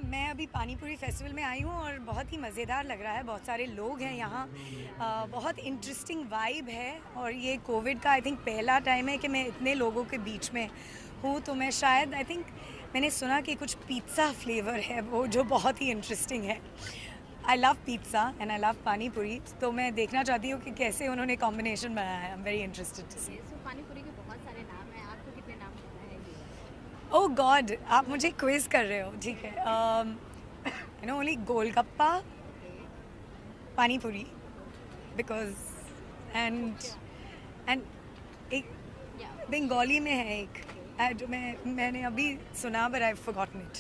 मैं अभी पानीपुरी फेस्टिवल में आई हूँ और बहुत ही मज़ेदार लग रहा है। बहुत सारे लोग हैं यहाँ, बहुत इंटरेस्टिंग वाइब है। और ये कोविड का आई थिंक पहला टाइम है कि मैं इतने लोगों के बीच में हूँ। तो मैं शायद आई थिंक मैंने सुना कि कुछ पिज़्ज़ा फ्लेवर है वो, जो बहुत ही इंटरेस्टिंग है। I love pizza and I love panipuri, तो मैं देखना चाहती हूँ कि कैसे उन्होंने कॉम्बिनेशन बनाया है। I am very interested to see. So panipuri के बहुत सारे नाम हैं, आपको कितने नाम पता है ये? ओह गॉड, आप मुझे क्विज कर रहे हो, ठीक है। You know only golgappa, okay. Panipuri, because and and एक या बंगाली में है एक, जो मैंने अभी सुना बट आई फॉरगॉटन इट।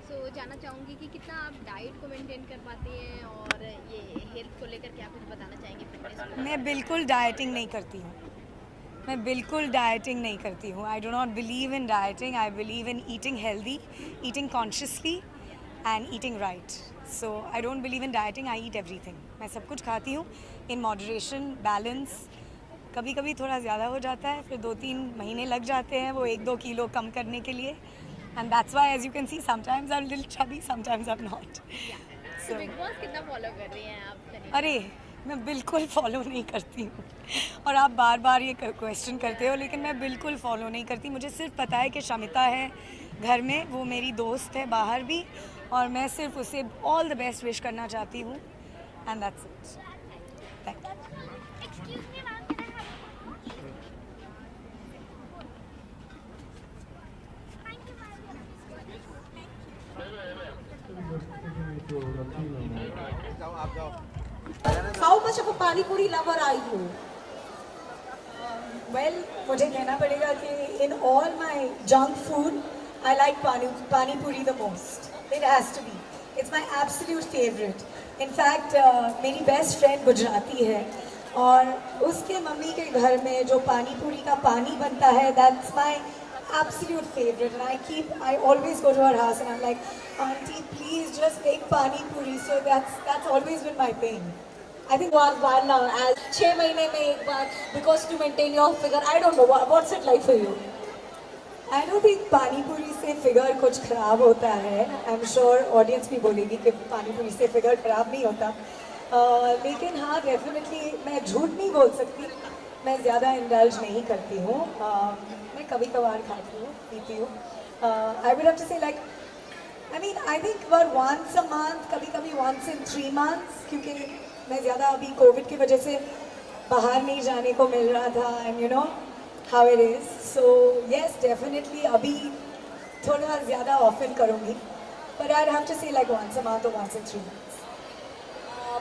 सो जानना चाहूँगी कि कितना आप डाइट को मेंटेन कर पाती हैं और ये हेल्थ को लेकर क्या कुछ बताना चाहेंगे फिटनेस को? मैं बिल्कुल डाइटिंग नहीं करती हूँ। मैं बिल्कुल डाइटिंग नहीं करती हूँ। I do not believe in dieting. I believe in eating healthy, eating consciously and eating right. So I don't believe in dieting, I eat everything. मैं सब कुछ खाती हूँ इन मॉडरेशन, बैलेंस। कभी कभी थोड़ा ज़्यादा हो जाता है, फिर 2-3 महीने लग जाते हैं वो 1-2 किलो कम करने के लिए। And that's why as you can see sometimes I am little chubby, sometimes I am not. So Bigg Boss कितना फॉलो कर रही हैं आप करीब? अरे मैं बिल्कुल फॉलो नहीं करती हूँ। और आप बार बार ये क्वेश्चन करते हो, लेकिन मैं बिल्कुल फॉलो नहीं करती। मुझे सिर्फ पता है कि शमिता है घर में, वो मेरी दोस्त है बाहर भी, और मैं सिर्फ उसे ऑल द बेस्ट विश करना चाहती हूँ। And that's it. Thank you. How much of a pani puri lover are you? Well मुझे कहना पड़ेगा कि in all my junk food I like pani puri the most. It has to be, it's my absolute favourite. In fact मेरी best friend Gujarati है, और उसके mummy के घर में जो पानी पूरी का पानी बनता है, that's my absolute favorite. And I always go to her house and I'm like, auntie please just make pani puri. So that's always been my thing. I think one as 6 महीने में एक बार, because to maintain your figure. I don't know what's it like for you. I don't think पानी पूरी से figure कुछ खराब होता है। I'm sure ऑडियंस भी बोलेगी कि पानी पूरी से फिगर खराब नहीं होता। लेकिन हाँ, डेफिनेटली मैं झूठ नहीं बोल सकती, मैं ज़्यादा इंडल्ज नहीं करती हूँ। मैं कभी कभार खाती हूँ, पीती हूँ। I would have to say like, I mean, I think about once a month, कभी कभी once in 3 months, क्योंकि मैं ज़्यादा अभी कोविड की वजह से बाहर नहीं जाने को मिल रहा था, and you know how it is. So yes, definitely अभी थोड़ा ज़्यादा ऑफन करूँगी, but I'd have to say like once a month or once in 3 months.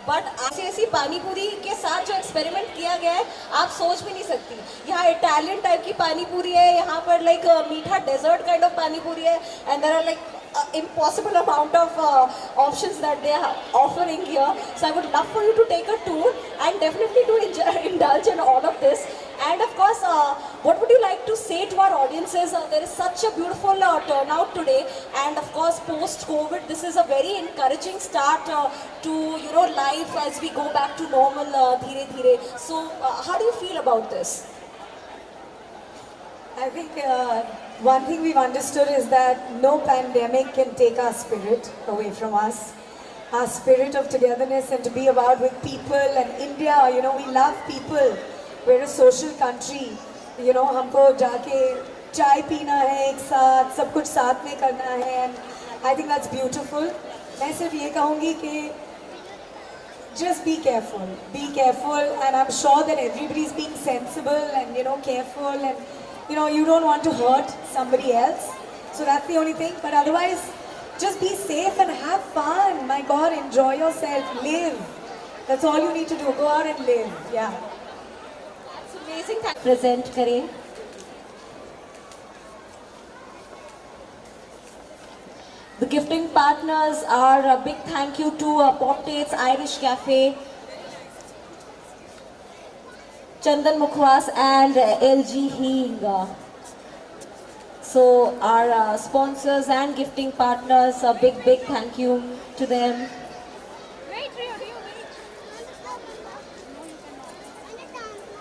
But ऐसी पानी पूरी के साथ जो एक्सपेरिमेंट किया गया है, आप सोच भी नहीं सकती। यहाँ इटालियन टाइप की पानी पूरी है, यहाँ पर लाइक मीठा desert kind of pani puri है, and there are like impossible amount of options that they are offering here. So I would love for you to take a tour and definitely to indulge in all of this. And of course, what would you like to say to our audiences? There is such a beautiful turnout today, and of course, post-COVID, this is a very encouraging start to life as we go back to normal, dheere dheere. So, how do you feel about this? I think one thing we've understood is that no pandemic can take our spirit away from us. Our spirit of togetherness and to be about with people. And India, you know, we love people. We're a social country. You know, हमको जाके चाय पीना है एक साथ, सब कुछ साथ में करना है. And I think that's beautiful. मैं सिर्फ ये कहूँगी कि just be careful, and I'm sure that everybody's being sensible and careful, and you don't want to hurt somebody else, so that's the only thing. But otherwise, just be safe and have fun. My God, enjoy yourself, live. That's all you need to do. Go out and live. Yeah. That's amazing. Present करें. The gifting partners are a big thank you to Pop Tates Irish Cafe, Chandan Mukhwas and LG Hing. So our sponsors and gifting partners, a big thank you to them. Wait, Rio, wait. No, you cannot.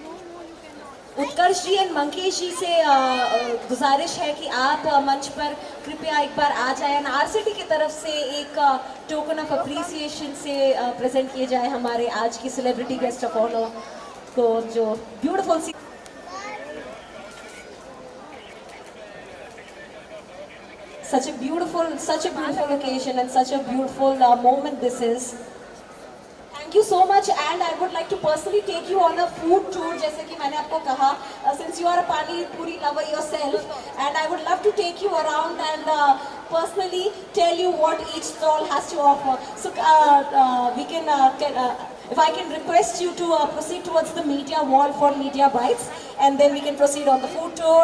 No, you cannot. Utkarsh ji and Mankesh ji से गुजारिश है कि आप मंच पर कृपया एक बार आ जाए एंड आरसीटी की तरफ से एक टोकन ऑफ अप्रिसिएशन से प्रेजेंट किए जाए हमारे आज की सेलिब्रिटी गेस्ट ऑफ ऑनर को, जो ब्यूटीफुल सी such a beautiful occasion and such a beautiful moment this is. Thank you so much, and I would like to personally take you on a food tour. जैसे कि मैंने आपको कहा, since you are a pani puri lover yourself, and I would love to take you around and personally tell you what each stall has to offer. So we can, if I can request you to proceed towards the media wall for media bites, and then we can proceed on the food tour.